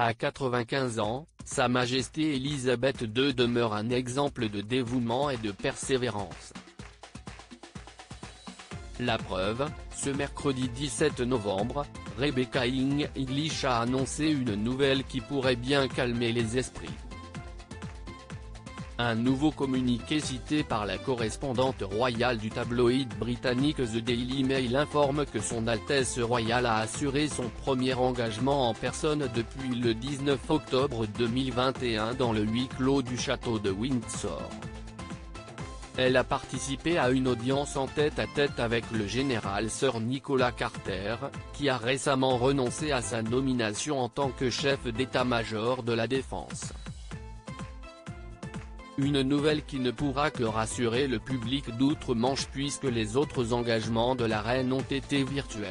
À 95 ans, Sa Majesté Elisabeth II demeure un exemple de dévouement et de persévérance. La preuve, ce mercredi 17 novembre, Rebecca English a annoncé une nouvelle qui pourrait bien calmer les esprits. Un nouveau communiqué cité par la correspondante royale du tabloïd britannique The Daily Mail informe que Son Altesse royale a assuré son premier engagement en personne depuis le 19 octobre 2021 dans le huis clos du château de Windsor. Elle a participé à une audience en tête-à-tête avec le général Sir Nicholas Carter, qui a récemment renoncé à sa nomination en tant que chef d'état-major de la défense. Une nouvelle qui ne pourra que rassurer le public d'outre-Manche puisque les autres engagements de la reine ont été virtuels.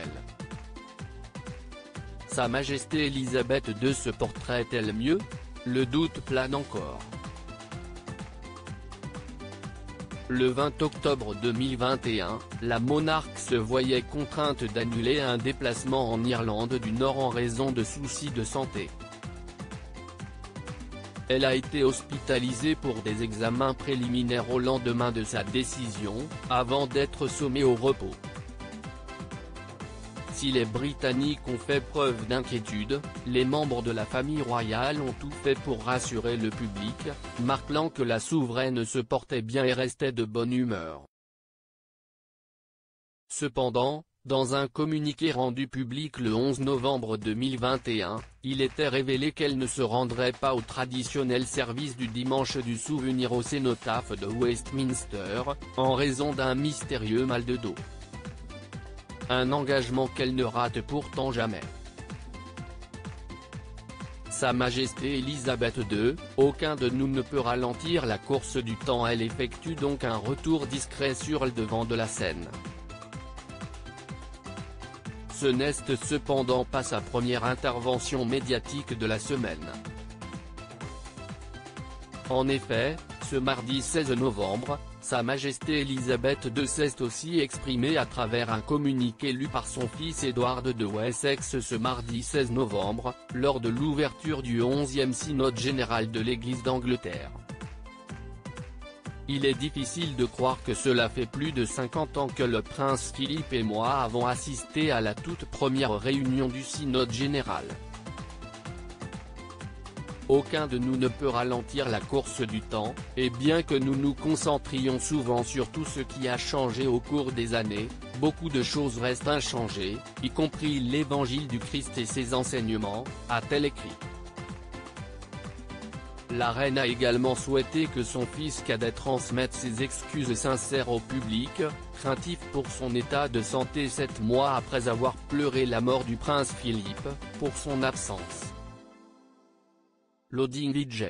Sa Majesté Elisabeth II se porterait-elle mieux? Le doute plane encore. Le 20 octobre 2021, la monarque se voyait contrainte d'annuler un déplacement en Irlande du Nord en raison de soucis de santé. Elle a été hospitalisée pour des examens préliminaires au lendemain de sa décision, avant d'être sommée au repos. Si les Britanniques ont fait preuve d'inquiétude, les membres de la famille royale ont tout fait pour rassurer le public, marquant que la souveraine se portait bien et restait de bonne humeur. Cependant, dans un communiqué rendu public le 11 novembre 2021, il était révélé qu'elle ne se rendrait pas au traditionnel service du dimanche du souvenir au cénotaphe de Westminster, en raison d'un mystérieux mal de dos. Un engagement qu'elle ne rate pourtant jamais. Sa Majesté Elisabeth II, aucun de nous ne peut ralentir la course du temps. Elle effectue donc un retour discret sur le devant de la scène. Ce n'est cependant pas sa première intervention médiatique de la semaine. En effet, ce mardi 16 novembre, Sa Majesté Elisabeth II s'est aussi exprimée à travers un communiqué lu par son fils Edward de Wessex ce mardi 16 novembre, lors de l'ouverture du 11e synode général de l'Église d'Angleterre. Il est difficile de croire que cela fait plus de 50 ans que le prince Philippe et moi avons assisté à la toute première réunion du synode général. Aucun de nous ne peut ralentir la course du temps, et bien que nous nous concentrions souvent sur tout ce qui a changé au cours des années, beaucoup de choses restent inchangées, y compris l'évangile du Christ et ses enseignements, a-t-elle écrit. La reine a également souhaité que son fils cadet transmette ses excuses sincères au public, craintif pour son état de santé 7 mois après avoir pleuré la mort du prince Philippe, pour son absence. Loading DJ.